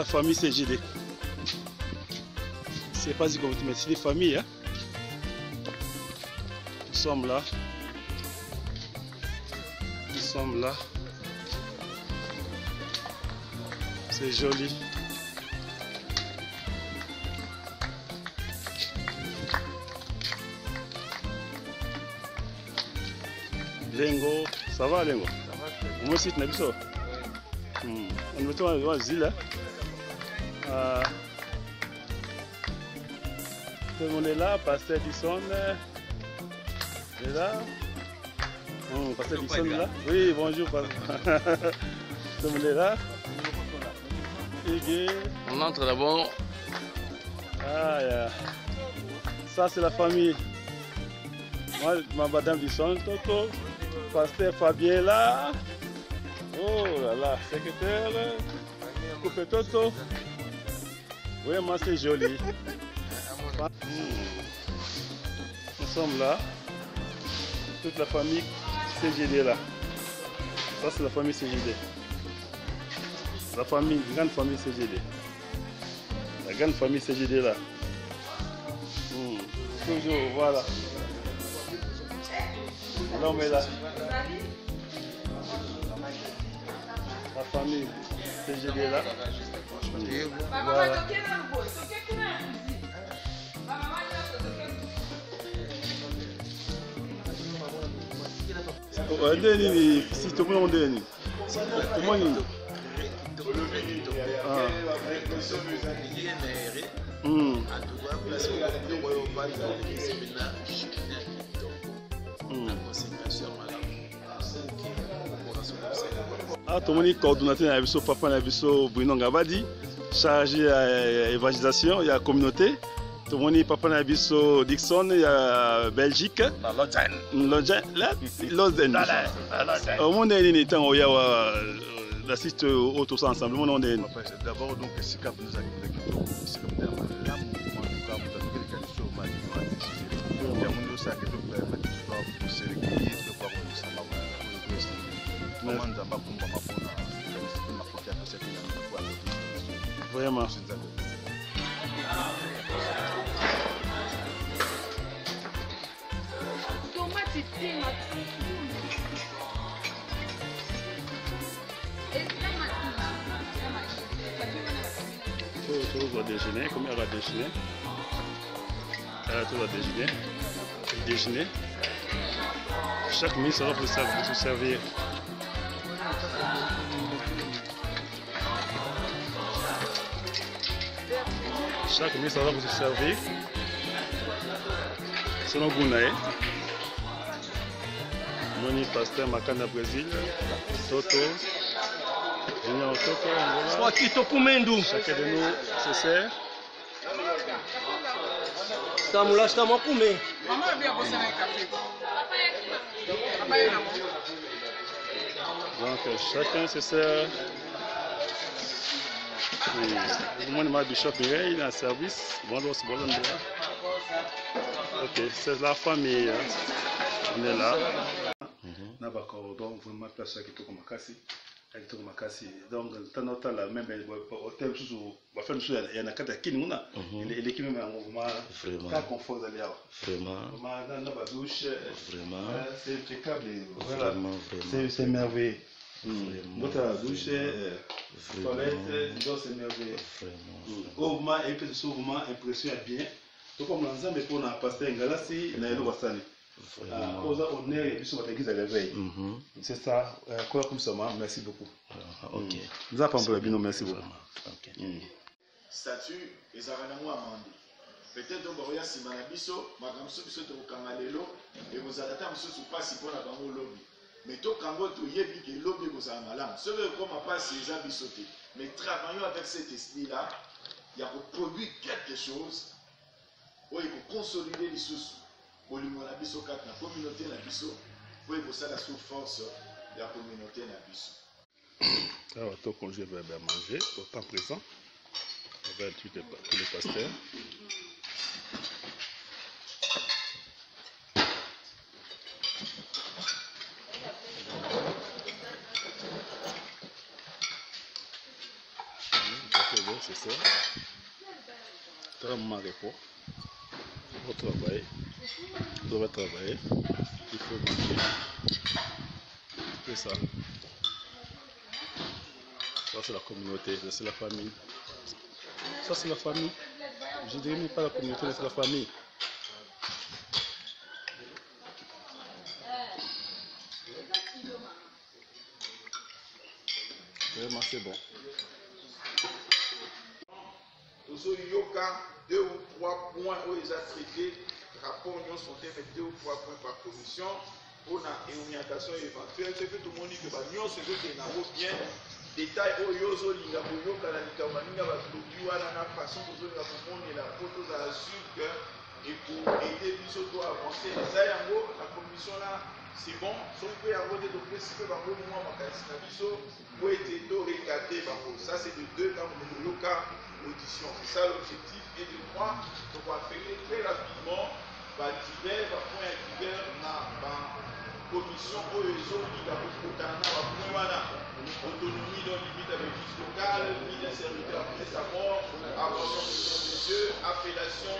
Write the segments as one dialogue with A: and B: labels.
A: la famille CGD. C'est pas dit comme mais c'est des familles. Hein? Nous sommes là. Nous sommes là. C'est joli. Lengo, ça va Lengo? Ça va. Moi aussi, tu n'as vu ça? On me met en zile. Tout le monde est là, Pasteur Disson est là. Pasteur Disson est là. Oui, bonjour. Tout le monde est là.
B: On entre d'abord.
A: Ah, yeah. Ça, c'est la famille. Moi, ma madame Disson, Toto. Pasteur Fabien est là. Oh là là, secrétaire. Coupé Toto. Vraiment, c'est joli. Nous sommes là. Toute la famille CGD là. Ça, c'est la famille CGD. La famille, grande famille CGD. La grande famille CGD là. Toujours, voilà. L'homme est là. La famille CGD là. Voilà. Si tout le monde est tout le monde coordonnateur na biso papa na biso Bruno Ngabadi chargé à évangélisation et à communauté. Tout le monde papa na biso Dixon il y a Belgique. Lausanne. Au monde est né tant il y a l'assiste au tout ensemble. Le monde est
C: d'abord donc si cap nous a si comme là en tout cas vous avez quelque chose mal il y a mon ça que donc pour se régulier de voir où ça va comment ça va pour ma côté à cette
A: vraiment tout va déjeuner, comme il va déjeuner. Tout va déjeuner. Déjeuner. Chaque minute, ça va vous servir. Chaque minute, ça va vous servir. Selon Gounaï. Moni Pasteur Makanda Brésil. Toto. Chacun de nous se sert. Donc chacun se sert. Moi, je Bishop Mireille, il est en service. Ok, c'est la famille. On est là. On a donc vraiment place qui est comme Makassi. Donc, dans la même hôtel, on va faire il y en a quatre qui nous ont l'équipe même vraiment très confort d'aller vraiment dans la douche vraiment c'est impeccable voilà c'est merveilleux dans la douche toilette c'est merveilleux vraiment et puis souvent impressionné bien donc comme l'ensemble pour na pasteur Ngalasi na yelo wasani on est sur votre église à l'éveil. C'est ça. Comme ça, merci beaucoup. Ok. Nous avons pas bien, merci beaucoup.
D: Statut, les aranamou amandi. Peut-être donc il y a si manabiso, magamso biso to kangalelo, et vous attendez monsieur sous passe pour la bango lobby. Mais to kango to yebi que lobby vous a malam. Ce que comme pas ces abisoté. Mais travaillons avec cet esprit là, il y a pour produire quelque chose, ou il faut consolider les sous. Pour la communauté na biso pour ça la sous force de la communauté na biso.
A: Alors ton congé va bien manger au temps présent avec tous les pasteurs. nécessaire. Très moment repos. Il faut travailler. On doit travailler. Il faut manger. C'est ça. Ça, c'est la communauté, c'est la famille. Ça, c'est la famille. Je ne dirais même pas la communauté, mais c'est la famille. Vraiment, c'est bon.
D: Yoka, 2 ou 3 points où ils ont traité, rapport nous sont mais 2 ou 3 points par commission. On a une orientation éventuelle, c'est que tout le monde dit que nous sommes bien. Détail au yozo linga boyoka la likawaninga ba produit wana na façon de la comprendre la photo à la suite et pour aider biso to avancer ça yango la commission là c'est bon so peut avoir des principes ba ko moi makasi na biso pour aider to regarder ba ça c'est de 2 dans le yoka audition c'est ça l'objectif et de 3 donc on va faire très rapidement ba divers ba points divers na ba commission oyo ezolinga kokutana na bapoint wana autonomie dans limite avec justice locale, vie d'un serviteur après sa mort, abandon de Dieu, appellation,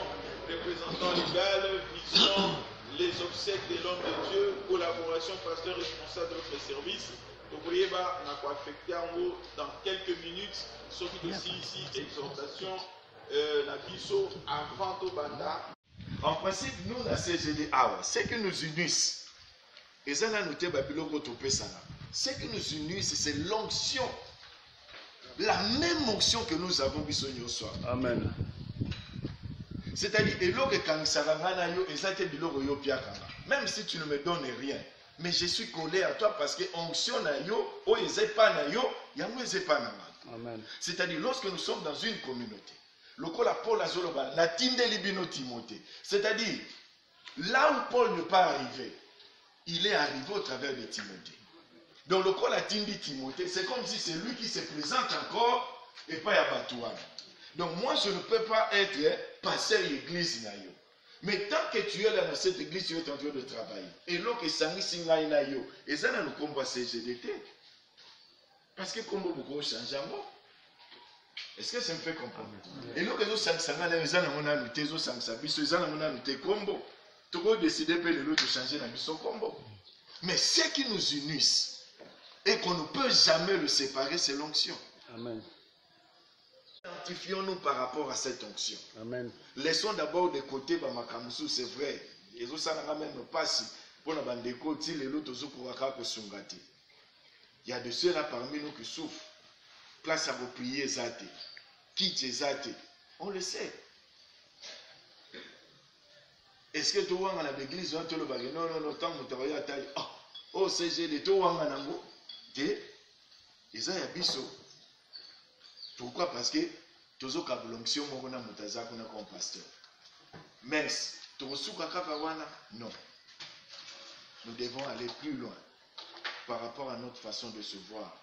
D: représentant légal, vision, les obsèques de l'homme de Dieu, collaboration, pasteur responsable de notre service. Donc vous voyez, on a quoi affecter en haut dans quelques minutes, sauf aussi ici, exhortation, la biso avant au banda. En principe, nous, la CGD, ce qui nous unissent, et ça, nous avons noté, ce qui nous unit, c'est l'onction. La même onction que nous avons besoin de soir. Amen. C'est-à-dire, même si tu ne me donnes rien, mais je suis collé à toi parce que onction na yo, o pas na yo, pas na. Amen. C'est-à-dire, lorsque nous sommes dans une communauté, le col à Paul Azoloba, la tinde libino Timothée. C'est-à-dire, là où Paul n'est pas arrivé, il est arrivé au travers de Timothée. Donc le col à Tindi Timothée, c'est comme si c'est lui qui se présente encore et pas Yabatouane. Donc moi je ne peux pas être pasteur de l'église nayo. Mais tant que tu es là dans cette église, tu es en train de travailler. Et là que Sangi Singaï nayo, et ça nous combat CGDT. Parce que comment beaucoup changent moi. Est-ce que ça me fait comprendre? Et là que nous Sangi nayo, ça nous a noté, nous Sangi Sabiso, ça nous a noté combo. Tu peux décider de changer dans son combo. Mais ce qui nous unissent, et qu'on ne peut jamais le séparer, c'est l'onction. Amen. Identifions-nous par rapport à cette onction. Amen. Laissons d'abord de côté Bamakamusu, c'est vrai. Et ça n'a même pas si. Pour la bande de côté, les autres il y a de ceux-là parmi nous qui souffrent. Place à vos prières, zate. Quitte zate. On le sait. Est-ce que tu vois dans l'église, on te le bague? Non, tant que tu as taille. Oh, CGD, tu vois dans l'église. Et ça, il y a biso. Pourquoi? Parce que tu as l'onction comme pasteur. Mais, tu as non. Nous devons aller plus loin par rapport à notre façon de se voir.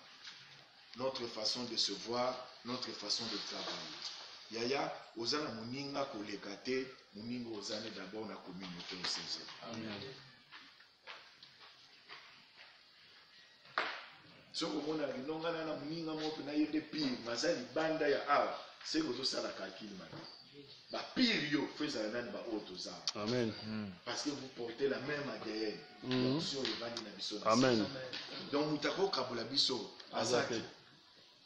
D: Notre façon de se voir, notre façon de travailler. Yaya, ozana muninga kolekate, muninga ozane d'abord na communauté au CG. Amen. Ce que vous avez dit, non, banda ya awa, c'est que vous avez calculé. Pire, amen. Parce que vous portez la même ADN. Amen. Donc, vous avez biso.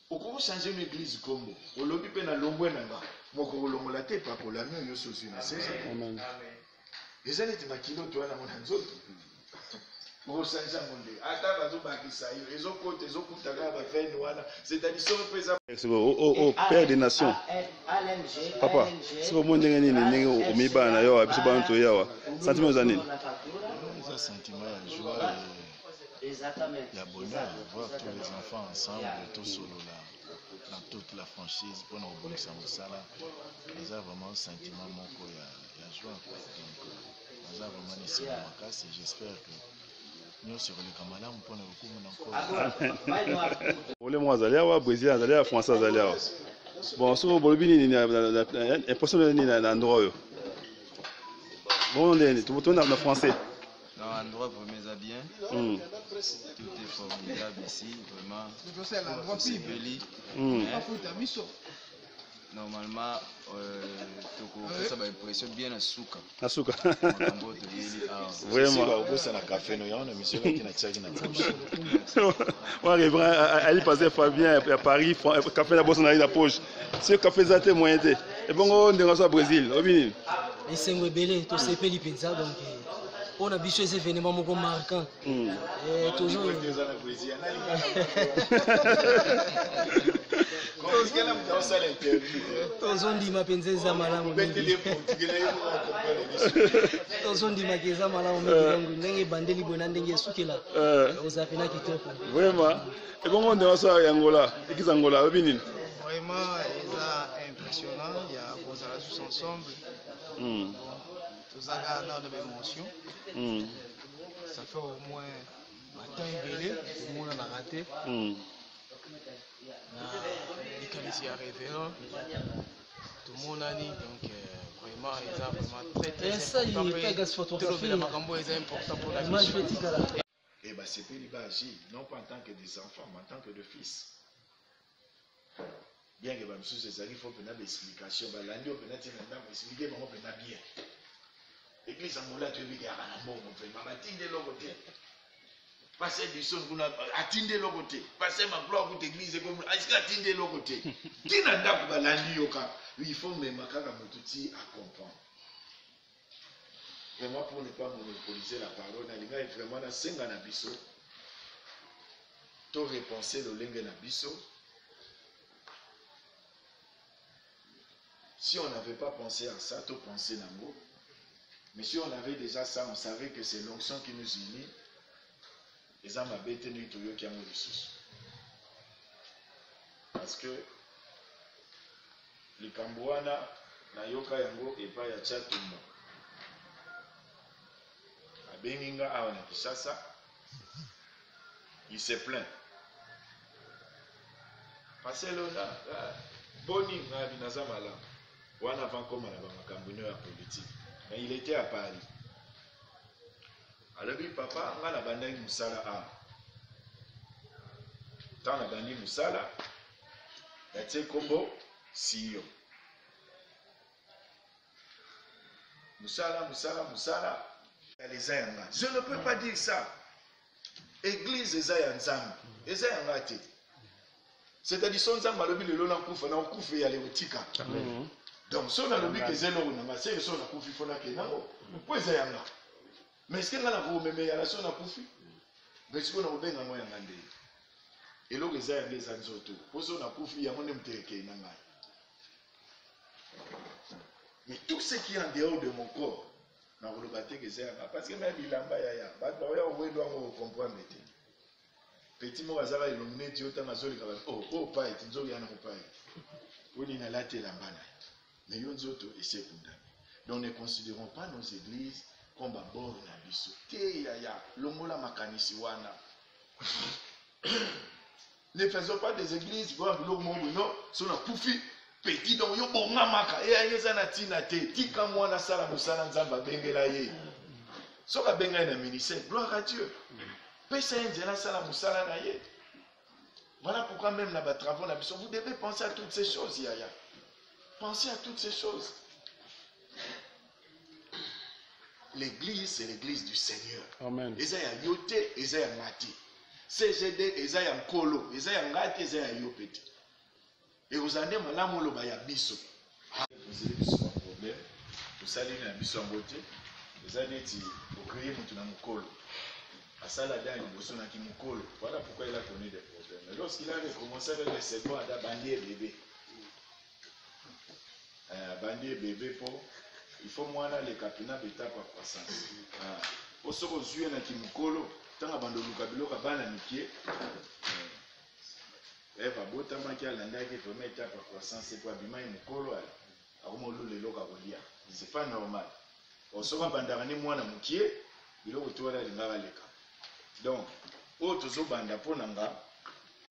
D: Vous pouvez changer une église comme vous. Vous pouvez faire un lombo nanga. Vous pouvez la tête pas pour la mieux, vous aussi. Amen. Et ça, c'est ma kilo, toi, na mon anzo.
A: C'est au Père des Nations. Papa, si vous avez
C: un sentiment de joie et de bonheur de voir tous les enfants ensemble, tous solo là, dans toute la franchise pour nous rebondir ça. Ils ont vraiment un sentiment de joie. Donc, ils ont vraiment laissé mon casse et j'espère que nous serons les camarades pour nous recourir encore.
A: Ole moi Zalia, Brésil, Zalia, Français, Zalia. Bon, si vous voulez bien, l'impression de venir dans l'endroit. Bon, tu retournes en français.
B: Dans l'endroit vraiment bien. Tout est formidable ici, vraiment. C'est joli. normalement ça va impression bien à Souka.
A: À Souka.
D: Vraiment. On a café nous on a monsieur qui n'a tchaki na poche.
A: On arrive à aller passer Fabien à Paris, café na bosse na la poche. Ce café za té moyen té. Et bon on est au Brésil, au Bénin.
E: Et c'est belé to c'est peli pizza donc on a biché ces événements moko marquant. Et toujours tozondima mpenza eza malamu tozondima ke eza malamu mingi ndenge ebandeli boye na ndenge esukela oza pena kitoko
A: vraiment ebongo nde waso yangola ekiza ngola obi nini
F: vraiment eza impressionnant ya kozala tous ensemble tozaka na de émotion ça fait au moins matin ebele omona na raté les qualités à révérend tout le monde a dit donc vraiment ils ont vraiment très important pour la mission
D: et bah c'est plus agir non pas en tant que des enfants mais en tant que de fils bien que bah monsieur César il faut prendre des explications bah l'année on peut expliquer comment on peut bien l'église en moula tu veux dire à la mort on fait ma tinde l'autre passer du son pour atteindre l'autre côté passer ma gloire pour l'église comme est-ce que atteindre l'autre côté qui n'a pas pour l'année yoka il faut même makaka motuti à comprendre vraiment pour ne pas monopoliser la parole na linga vraiment na senga na biso to repenser le linga na biso si on n'avait pas pensé à ça to penser nango mais si on avait déjà ça on savait que c'est l'onction qui nous unit. Les âmes abêtes nous toyo qui ont ressources. Parce que les Cambouana, na yoka yango et pas ya chatumba. A Beninga a na Kishasa, il se plaint. Parce que là, boni na binaza malam. Wana avant comme na ba makambuno ya politique. Mais il était à Paris. Alors oui papa nga na bandaki musala a tant na bandi musala yatie kombo siyo musala les ayanga je ne peux pas dire ça église eza ya nzambe eza yanga te c'est-à-dire son nzambe alobi lelo na kufa na okufa ya leotika donc so na lobi ke zelo na ngase so na kufi fona ke nango po eza yanga. Mais est-ce que nous avons même la son à Koufi? Mais est-ce qu'on a bien un moyen d'andé? Et là, les aïeux les anzoto. Pour ça, on a Koufi, il y a mon MTK. Mais tout ce qui est en dehors de mon corps, on a rebatté que c'est parce que même il a un baïa. On doit comprendre. Petit mot hasard, il a dit autant à Zoli. Oh, pas, il dit Zoli, pas. On a la télé en bana. Mais yon zoto, et c'est condamné. Donc, ne considérons pas nos églises comme bord na biso te ya longola makanisi wana ne faisons pas des églises pour biloko mongo non so na kufi petit donc yo bonga maka e ayeza na tina te tika mwana sala musala nzamba bengela ye so ka benga na ministère gloire à Dieu pesa nzela sala musala na ye voilà pourquoi même là bas travaux na biso vous devez penser à toutes ces choses yaya pensez à toutes ces choses. L'église, c'est l'église du Seigneur.
A: Amen.
D: Ezaya yote, ezaya ngati. CGD, ezaya nkolo, ezaya ngati, ezaya yopete. Et vous en avez malamu lo baya biso. Vous avez biso un problème. Vous allez na biso en beauté. Vous allez dire, vous créez mutu na mukolo. Asala dani boso na ki mukolo. Voilà pourquoi il a connu des problèmes. Mais lorsqu'il avait commencé avec les segments, il a bandé et bébé. Bandé et bébé pour. Il faut moi là les capina beta par croissance. Au soko zuye na kimukolo, tanga bando lukabilo kabana mikie. Eva bota maki alanda ki vraiment étape par croissance c'est pour bima mukolo ala. Akomo lule loka kolia. C'est pas normal. Au soko bandara ni mwana mukie, biloko tola lingaka leka. Donc, auto zo banda ponanga,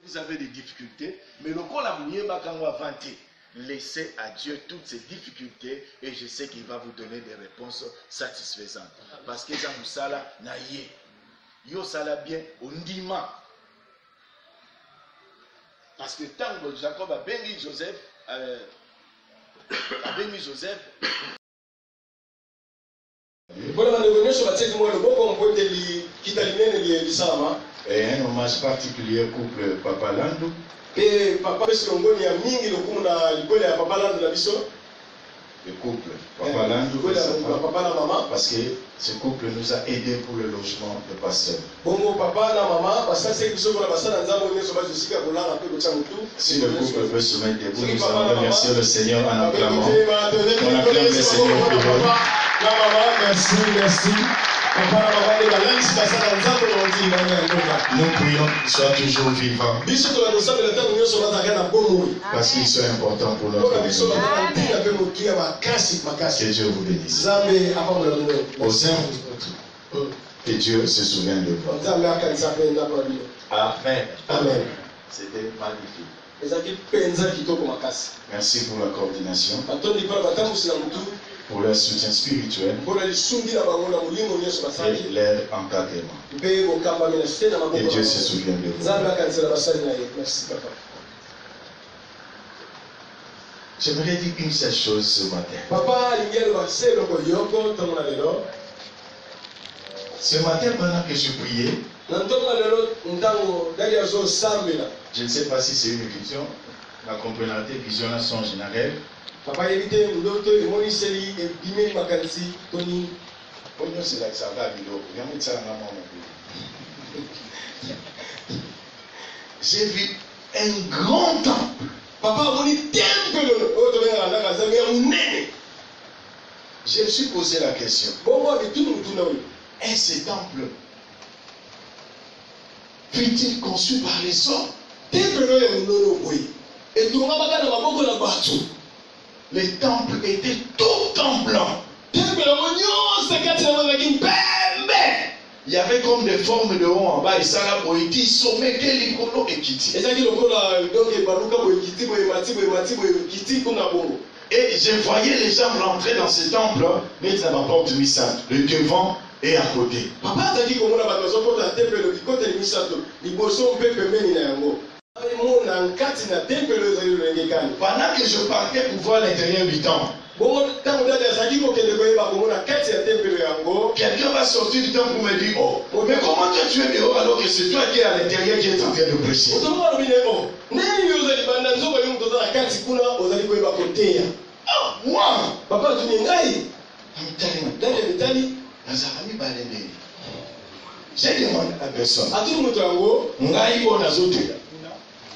D: vous avez des difficultés, mais le kola muyeba kango avanté. Laissez à Dieu toutes ces difficultés et je sais qu'il va vous donner des réponses satisfaisantes. Parce que Zamoussala na ye. Yo sala bien au ndima. Parce que tant que Jacob a béni Joseph, abengi Joseph.
G: Et un hommage particulier au couple Papa Landou. Le couple Papa Landou et sa femme, parce que ce couple nous a aidés pour le logement de pasteur. Si le couple peut se mettre debout, nous allons remercier le Seigneur en acclamant. On acclame le Seigneur pour eux.
H: Merci, merci.
G: Nous prions qu'ils soient toujours vivants. Parce qu'ils sont importants pour notre vie. Que Dieu vous bénisse. Au sein, que Dieu se souvienne de vous. Amen. Amen. C'était magnifique. Merci pour la coordination, pour leur soutien spirituel et leur encadrement. Que Dieu se souvienne de vous. J'aimerais dire une seule chose ce matin. Ce matin, pendant que je priais, je ne sais pas si c'est une vision, la comprenante vision à son général. Papa évité l'autre moniseli et bimeli makansi Tony. Bonjour, c'est là que ça va bilo. J'ai vu un grand temple. Papa moni temple. Je me suis posé la question. Est ce temple fut-il conçu par les hommes? Les temples étaient tout en blanc. Il y avait comme des formes de haut en bas. Et ça l'a poétique, sommet, l'icône et Kiti. Et je voyais les gens rentrer dans ce temple, mais ça m'a pas mis ça, le devant et à côté. Papa a dit que pendant que je partais pour voir l'intérieur du temple, quelqu'un va sortir du temple pour me dire, oh, mais comment tu es dehors alors que c'est toi qui es à l'intérieur qui est en train de prêcher? Oh, moi, papa, tu n'es pas j'ai demandé à personne.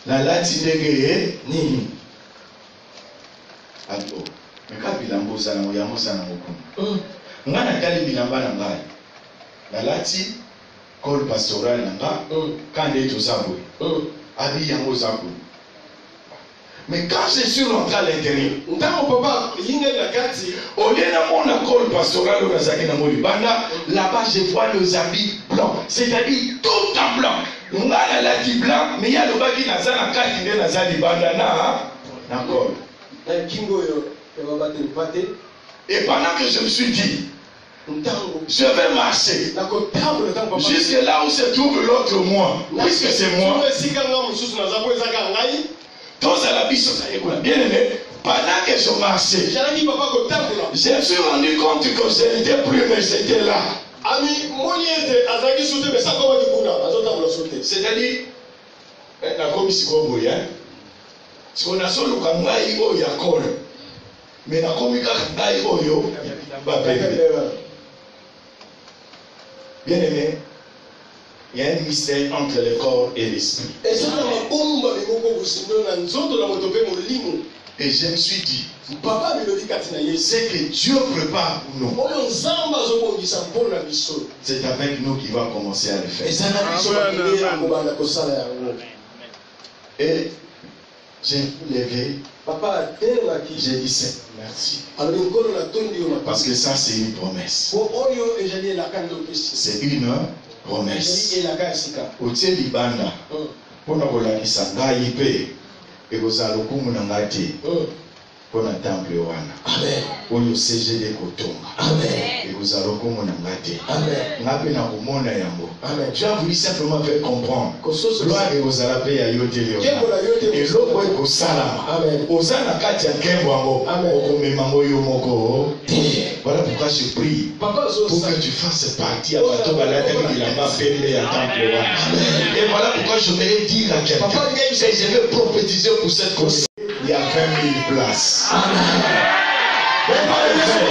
G: La latine nini. Alo. Meka bilambo sana moyamo sana mokumu. Ngana tali bilamba na ngai. La lati col pastoral na nga. Kande to sabo. Abi yango sabo. Mais quand je suis rentré à l'intérieur, au lieu de mon col pastoral au Nazaki na Molibanda, là-bas je vois les habits blancs, c'est-à-dire tout en blanc. On a la lati blanc, mais il y a le bas qui n'a pas de Nazali Banda na col. Et pendant que je me suis dit, je vais marcher jusque là où se trouve l'autre moi, puisque c'est moi. Tous à la bise, bien aimé, pendant que je marchais, je me suis rendu compte que je n'étais plus, mais j'étais là. C'est-à-dire, la commission, si on a solo kangai o yakol, mais la comika kangai o yo, bien aimé. Il y a un mystère entre le corps et l'esprit. Et je me suis dit, c'est que Dieu prépare pour nous. C'est avec nous qu'il va commencer à le faire. Et j'ai levé, j'ai dit merci. Parce que ça c'est une promesse. C'est une promesse. Otie libanda pona kolakisa ngai pe ekozala lokumu na ngai te pour la temple wana.
H: Amen.
G: Pour le CGD Kotonga.
H: Amen.
G: Et vous allez comme on a gâté.
H: Amen.
G: Ngape na kumona yango.
H: Amen.
G: Je voulais simplement faire comprendre. Gloire et vous allez payer à yote leo. Et l'autre est au salama.
H: Amen.
G: Osana kati ya nkembo yango.
H: Amen.
G: Okomemango yo moko. Voilà pourquoi je prie.
H: Papa,
G: Pour que tu fasses partie à bateau balade qui là-bas pembe ya temple wana. Et voilà pourquoi je voudrais dire à quelqu'un. Et je vais prophétiser pour cette cause. Il y a 20 000 places. On va le faire.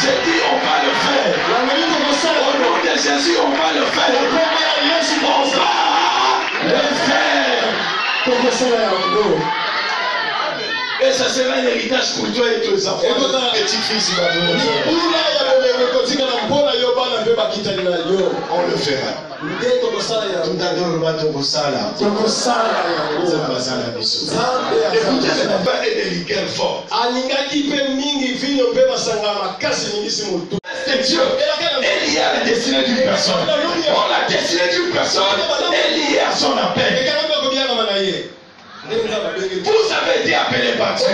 G: J'ai dit on va le faire. Au nom de Jésus, on va le faire. On va le faire. Et ça sera un héritage pour toi et tes enfants. Petit-fils, il va te le faire. On le fera. Tout à l'heure, on va te ça. Écoutez, ce n'est pas une liqueur forte. C'est Dieu. Elle y a la destinée d'une personne. Or, la destinée d'une personne est liée à son appel. Vous avez été appelé par Dieu.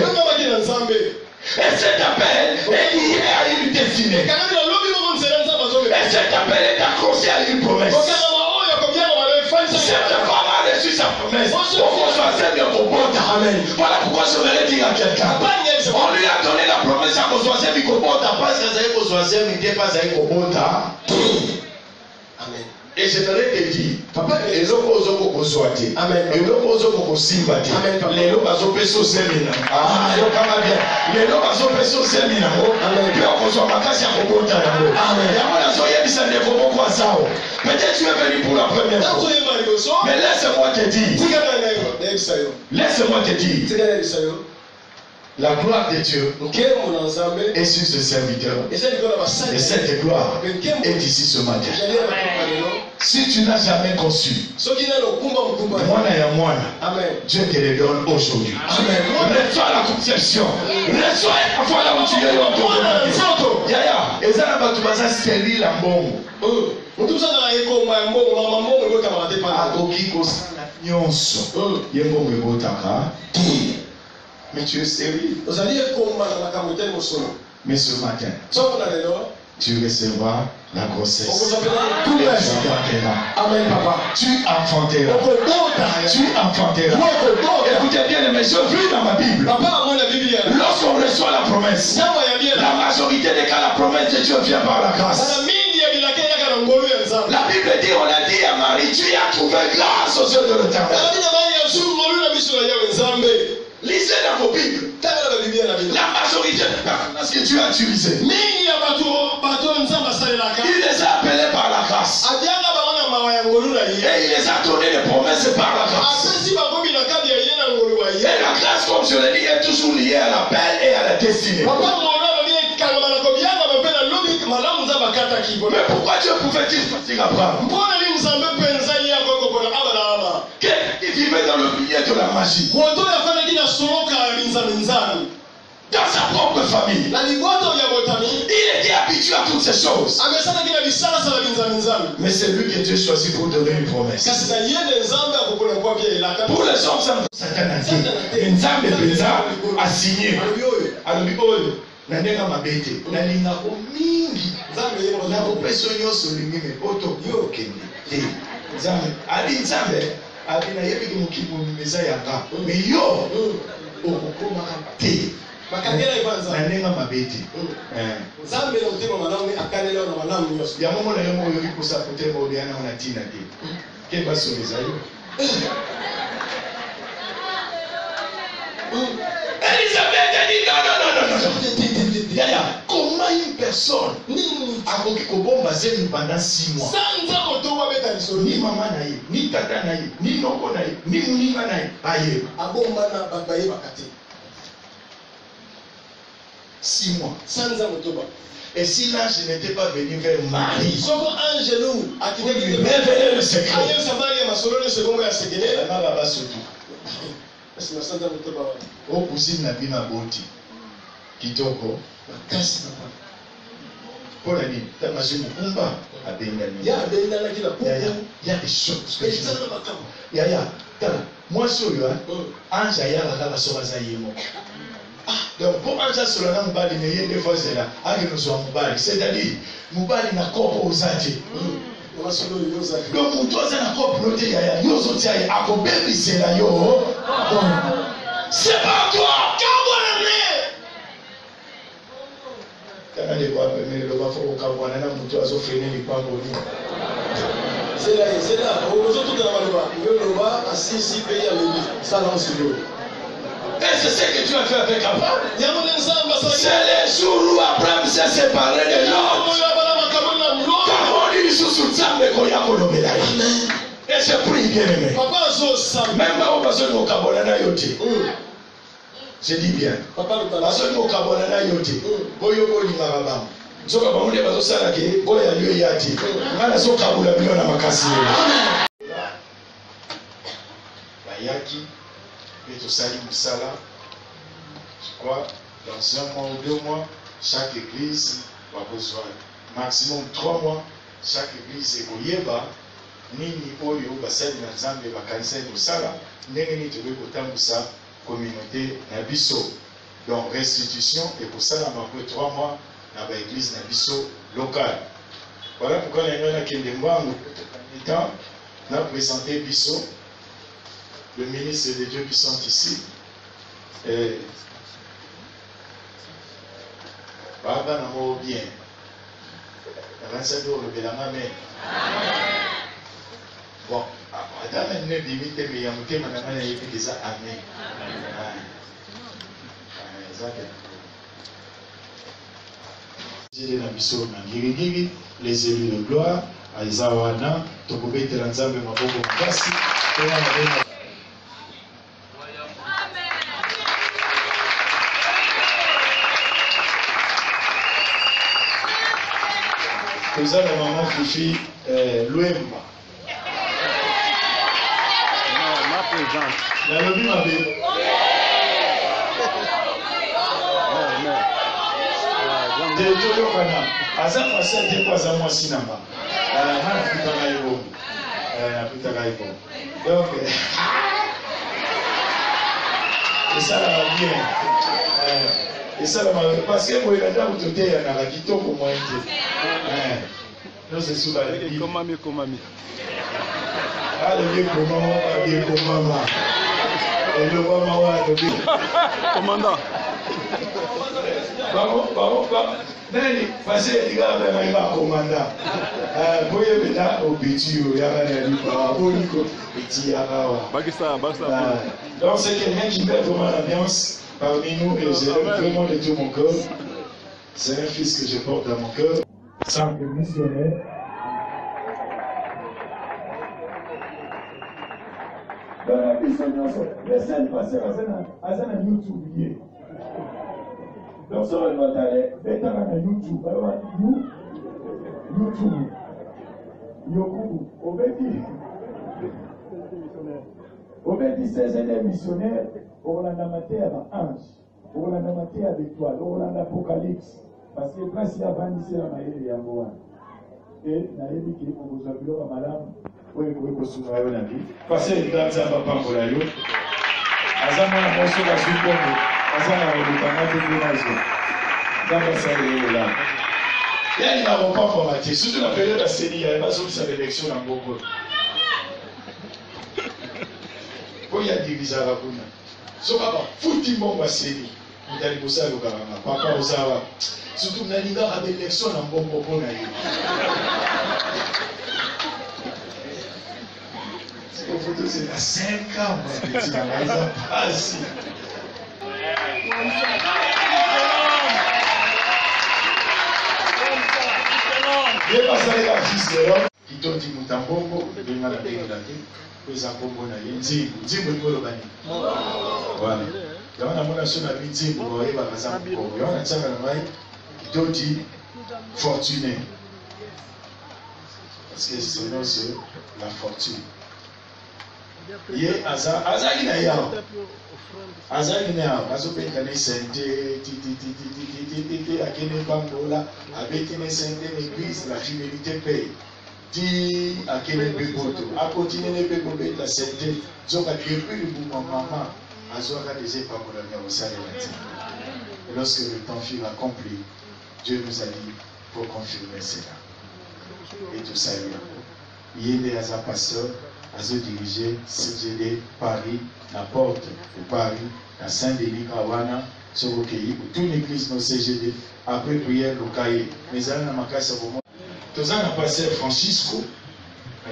G: Et cet appel est lié à une destinée. Et cet appel est accroché à une promesse. Cette femme a reçu sa promesse. Voilà pourquoi je voudrais dire à quelqu'un. On lui a donné la promesse à Kosoisem Mikobota. Pas à Kosoisem, il n'est pas à Mikobota. Amen. Et je voudrais te dire, papa, les gens osent beaucoup soiter. Amen. Les gens osent beaucoup sympathiser. Amen. Les gens osent beaucoup séminaire. Ah, les gens osent beaucoup séminaire. Amen. Puis on conçoit ma casse à Kobota. Amen. Et avant la soirée, il s'en est beaucoup à ça. Peut-être tu es venu pour la première fois. Mais laisse-moi te dire. Laisse-moi te dire. La gloire de Dieu est sur ce serviteur. Et cette gloire est ici ce matin. Si tu n'as jamais conçu, Dieu te le donne aujourd'hui. Reçois la conception. Reçois la fois là où tu es. Yaya, et ça n'a pas tout basé stérile en bon. Akoki kosala nyonso. Yembo mbotaka. Mais tu es sérieux. Mais ce matin, tu recevras la grossesse. Amen, papa. Tu enfanteras. Tu enfanteras. Écoutez bien, mes je vis dans ma Bible. Lorsqu'on reçoit la promesse, la majorité des cas, la promesse de Dieu vient par la grâce. La Bible dit, on a dit à Marie, tu as trouvé grâce aux yeux de l'Éternel. Lisez dans vos Bibles. La majorité des personnes que Dieu a utilisées, il les a appelés par la grâce. Et il les a donné des promesses par la grâce. Et la grâce, comme je l'ai dit, est toujours liée à l'appel et à la destinée. Mais pourquoi Dieu pouvait-il choisir Abraham? Qui vivait dans le milieu de la magie, dans sa propre famille, il était habitué à toutes ces choses. Mais c'est lui que Dieu choisit pour donner une promesse. Pour les hommes, Satan a dit, Nzambe Peza a signé. Nandenga mabete nalingako mingi na kopeso nyonso olingi mepoto yo okende te nzambe ali nzambe ali nayebi ke mokili eza yanga me yo okokomaka te nandenga mabete yango mona yo moko oyoki kosa kotema obeya nango na ntina te ke basomeza yo Elisabeth a dit non. Yaya, comment une personne a bomba pendant 6 mois? Ni maman naïe, ni tata naïe, ni noko naïe, ni moninga naïe, aïe. 6 mois. Et si l'ange n'était pas venu vers Marie, pour lui révéler le secret, au cousine na bina boti kitoko makasi na pour la vie ta magie mukumba abengani ya abengana kila pupu ya des choses que ya tala moi soyo ange ya la kala soba za yemo Donc pour un ça sur la mobali ne yende fois c'est là, avec nous soit mobali, c'est-à-dire mobali na kopo ozati. Donc mon toi c'est na kopo noté ya yo zoti ya akobebi c'est là yo. C'est pas toi, kabwana. Kana de quoi mais le va faut kabwana na mutu azo freiner les pas boni.
H: C'est là, on nous tout dans la loi. Le loi a 6 pays à l'Église. Ça lance le.
G: Et c'est ce que tu as fait avec Abraham. C'est les jours où Abraham s'est séparé de l'autre. Et je prie bien aimé. Même pas au besoin de Kabonana Yote. Je dis bien. Besoin de Kabonana Yote. Boyo Bolinga Babam. Zoka bamude bazosala ke boya yo yati. Ngana so kabula bilona makasi. Bayaki. Et tout ça, je crois, dans 1 mois ou 2 mois, chaque église va besoin. Maximum 3 mois, chaque église est koyeba. Nini oyo basali na nzambe bakanisa tout ça là, ndenge ni tobe kotambusa communauté na biso. Donc restitution et pour ça après 3 mois na ba église na biso locale. Voilà pourquoi nous avons kende mbangu étant na présenter biso le ministre des dieux qui sont ici. Et Baba n'a bien. La 27 jours, le Bélama, mais. Bon, madame n'est pas limité, mais il y a un thème, madame n'a pas déjà amené. Les élus de gloire, Aizawana, Tokobé Telanzambe, Maboko Makasi, vous avez la maman Fifi Louemba.
A: Non, ma présente.
G: La lobby m'a dit. Donc, et ça va bien. Et ça va parce que moi, il y a des gens qui ont quitté pour moi. Non, c'est sous la vie.
A: Comment
G: ah, le vieux commandant. Et le
A: commandant.
G: Pardon. Nani, passez les gars, mais il va commandant. Voyez maintenant au petit, il y a un petit donc c'est quelqu'un qui met vraiment l'ambiance parmi nous et je l'aime vraiment de tout mon cœur. C'est un fils que je porte dans mon cœur. Sans que missionnaire. Dans la mission, les scènes passées à YouTube. Donc, ça va aller, bêta na YouTube, YouTube, Yokubu, Obedi 16e missionnaire, Orlanda Matéa ange, Orlanda Matéa d'étoile, Orlanda Apocalypse, parce que quand il y a vandissé la maille de Yamboa, et naïbi qui est pour vous appeler à madame, oui, pour vous soutenir la vie, parce que dans ça va pas pour la yo, Azama na moso la suipongo. Il n'y a pas formaté. Surtout la période de CENI, il n'y a pas de l'élection dans beaucoup. Il y a divisé à la boune. So papa, fouti mon CENI. Vous allez bosser au Karama. Papa, vous avez. Surtout, il y a des élections dans beaucoup. C'est à 5 ans, mon petit, ils ont passé. Dieu va saluer la fils de l'homme qui t'ont dit Moutambongo, de la puis en Congo, Nzimbo, Bolobani. Voilà. Il y a un nation à Nzimbo, il y a un qui t'ont dit fortuné. Parce que sinon, c'est la fortune. Ye azali na yao azali na yao azopeka ne sente ti akene bangola abeti ne sente l'église la fidélité paye ti akene bekoto a continuer ne bekoto la sente zoka depuis le bon maman azoka des bangola ya osale lati lorsque le temps fut accompli, Dieu nous a dit pour confirmer cela. Et tout ça, il est un pasteur, à se diriger, CGD, Paris, la porte de Paris, à Saint-Denis, Kawana, sur le pays, pour toute l'église dans CGD, après prière, le cahier. Mais à la macasse, tous en a passé Francisco,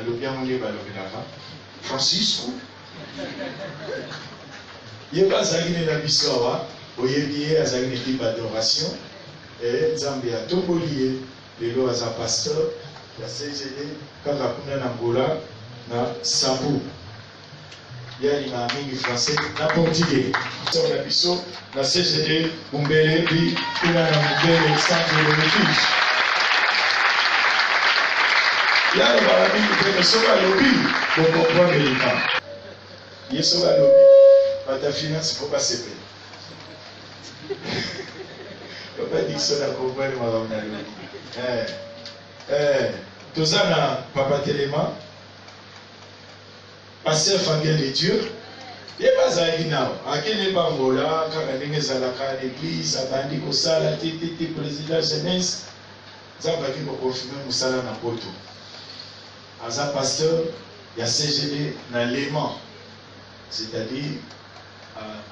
G: le bien mon livre, Francisco, il n'y a pas de l'histoire, il y a une équipe d'adoration, et Zambia, tout le monde, les lois à pasteur, la CGD, Kakapuna Nambola, na Sabu. Il y a une amie français, na portugais. Sur la biso, la CGD, Umbele, puis il y a un centre de refuge. Il y a un barabin qui peut sauver le lobby pour comprendre les cas. Il y a sauvé le lobby. Pas ta finance, il ne faut pas se payer. Il ne faut pas dire que ça n'a comprendre le lobby. Tout ça, Papa Téléma, pasteur Fangel de Dieu, il n'y a pas à dire, à quel est Bangola, quand on est à l'église, à Bandi Kosala, TTT, président jeunesse, ça va venir pour confirmer Moussala Napoto. À un pasteur, il y a CGD dans Léman, c'est-à-dire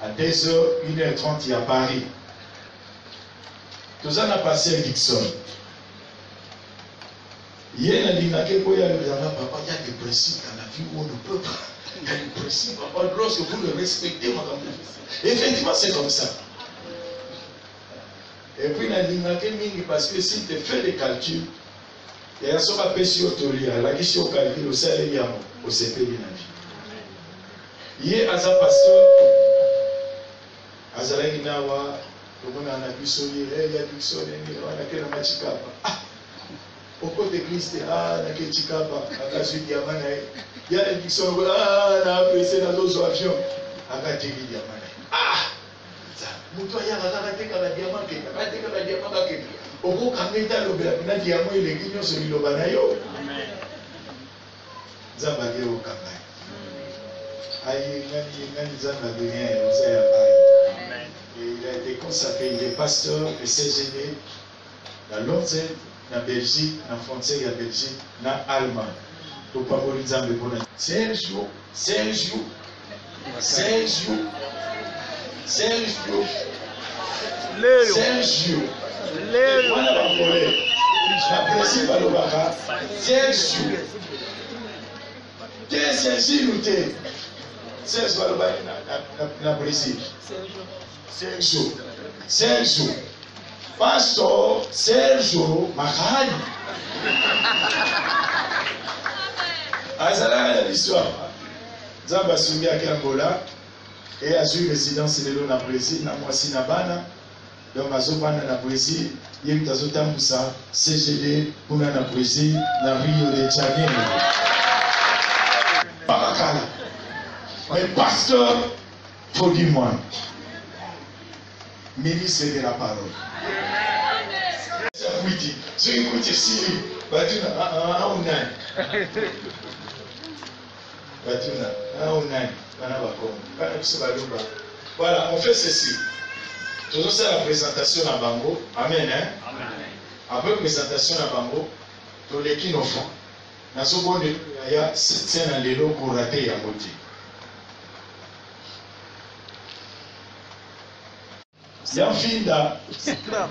G: à 2h, 1h30, il y a Paris. Tout ça, on a passé à Dixon. Il y a des principes dans la vie où on ne peut pas. Il y a des principes, lorsque vous le respectez, effectivement, c'est comme ça. Et puis, il y a des parce que si tu fais des calculs, il y a ce qu'on appelle la question calcul au salaire au CP de la vie. Il y a un pasteur, Azalaginawa, le monde en a pu sonner, il y a pu sonner, il y a pu sonner, pourquoi l'église est là, il y a des gens qui ont apprécié dans nos avions. Ah! Il a été consacré, il est pasteur de CGD dans l'autre. Na Belgique, na frontière de Belgique, na Allemagne. Pour pas vous dire Sergio. Voilà la volée. La principale Obaka. Sergio. Sergio ou t'es? Sergio Obaka na Brésil. Sergio. Pastor Sergio Mahali. Azala l'histoire. Zamba Sungi à Angola et a eu résidence de l'eau na Brésil, na Moisi na Bana. Donc Azobana na Brésil, il y a Zota Moussa, CGD, Puna na Brésil, na Rio de Janeiro. Babakala. Mais pasteur, faut dire moi. Ministre de la parole. Voilà, on fait ceci. Toujours ça la présentation à Bango. Amen. Hein? Amen. Après présentation à Bango, tous les qui nous font. Dans ce bon, il y a c'est un lélo pour rater à moitié. Il y a un film là. Scram.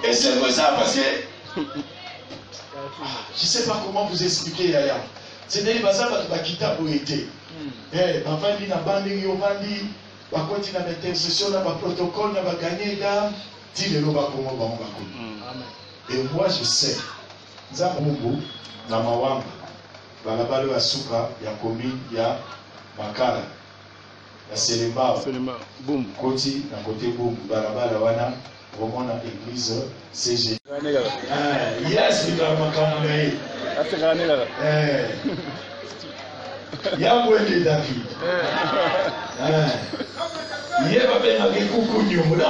G: Et c'est pour ça parce que je ne sais pas comment vous expliquer Yaya. C'est des bazar qui t'a été. Eh, papa dit na bandi yovandi, pa koti na intercession na protocole na gagner d'âme, dit le loba comment ba on. Et moi je sais. Nzambu na mawamba. Balabalo ya suka ya commune ya Makala. La Selema, boum, côté, d'un côté boum, barabara wana, vraiment dans l'église CG. Yes, il a manqué. Il y a un point de David. Il y a pas bien avec coucou nyumba.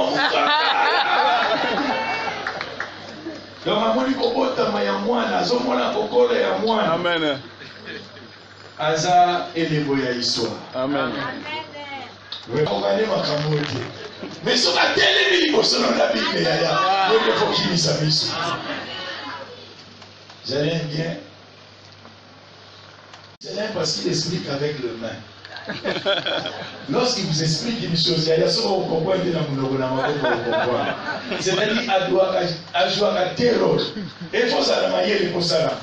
G: Donc à mon ikobota maya mwana, azomona kokole ya mwana. Amen. Aza elebo ya histoire. Amen. okane makambo te mais soki atelemi liboso na bible yaya oyo fokimisa biso. Je l'aime bien. Je l'aime parce qu'il explique avec le main. Lorsqu'il vous explique une chose, il y a ce qu'on comprend et c'est-à-dire à jouer à terror. Et il faut ça la manière pour ça.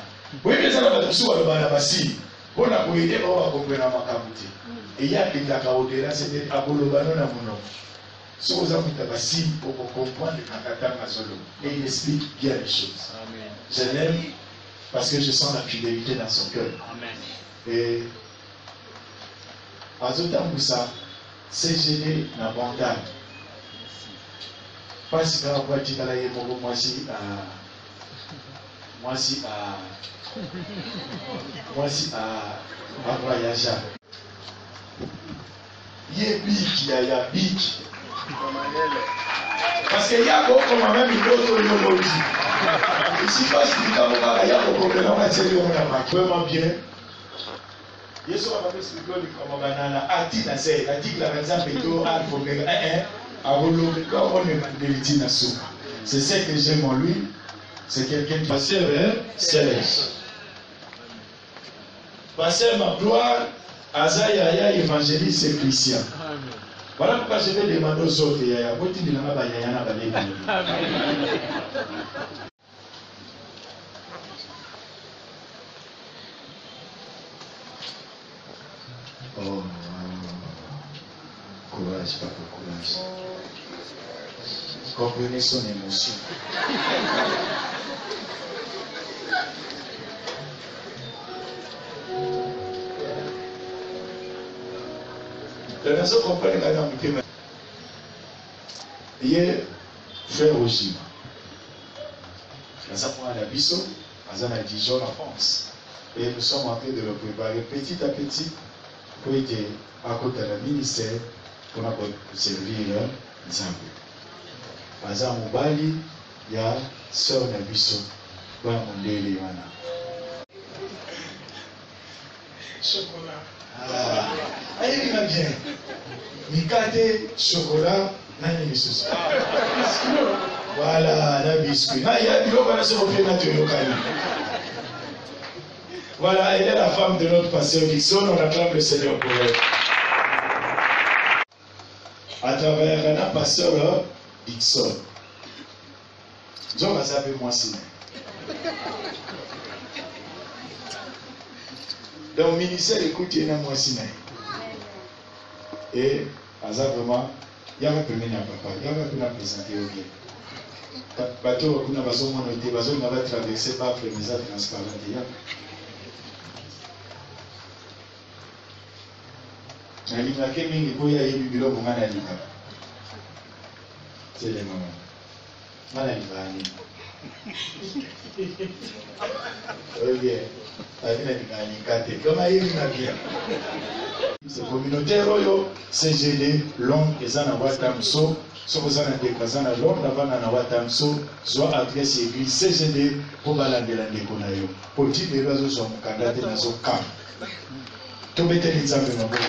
G: Oui, mais ça va tout le monde. On a pu aider à comprendre ma capote. Et il y a des gens qui ont été là, c'est à Bolobano na mono. Si vous avez tabassi pour comprendre le Kakata Mazolo. Et il explique bien les choses. Je l'aime parce que je sens la fidélité dans son cœur. Et Azotamboussa, c'est gêné na bandane. Parce que moi je suis à voyager. Il y a big. Parce qu'il y a beaucoup même une autre ici, parce qu'il y a beaucoup de vraiment bien. Je suis en expliquer comme banana article par exemple c'est ce que j'aime en lui, c'est quelqu'un qui passe céleste. Pasteur ma gloire, Azaya évangéliste et Christian. Voilà pourquoi je vais demander aux autres yaya, oh, courage, papa, courage. Comprenez son émotion. La nation comprend que dans le thème. Hier, frère Ojima. Nous avons un abisso, nous avons un Dijon en France. Et nous sommes en train de le préparer petit à petit pour aider à côté de la ministère pour servir Nzambe. Par exemple, au Bali, il y a sœur Nabiso, dans mon délai. Chocolat. Ah, il va bien. Mikate, chocolat, nani bisous. Voilà, la biscuit. Ah, il y a du local sur le naturel. Voilà, elle est la femme de notre pasteur Dixon. On acclame le Seigneur pour elle. À travers un pasteur Dixon. Jean va s'appeler moi si. Donc, le ministère écoute, il y a moi si. Et, vraiment, il y a un premier papa, il y a un peu présenté au bien. Bateau, on a besoin de traverser par le message transparent. Nalingake mingi boya yebi biloko ngana lika. C'est le moment. Ngana libani. Ok. Avina lingate. Kama yebi na bien. C'est communautaire oyo CGD long ezana watamso. Soko zana dekazana long navana na watamso. Zwa adresse église CGD pour balandela ndeko na yo. Poti de bazo zo mukandate na zo kam. Tobete nzambe maboko.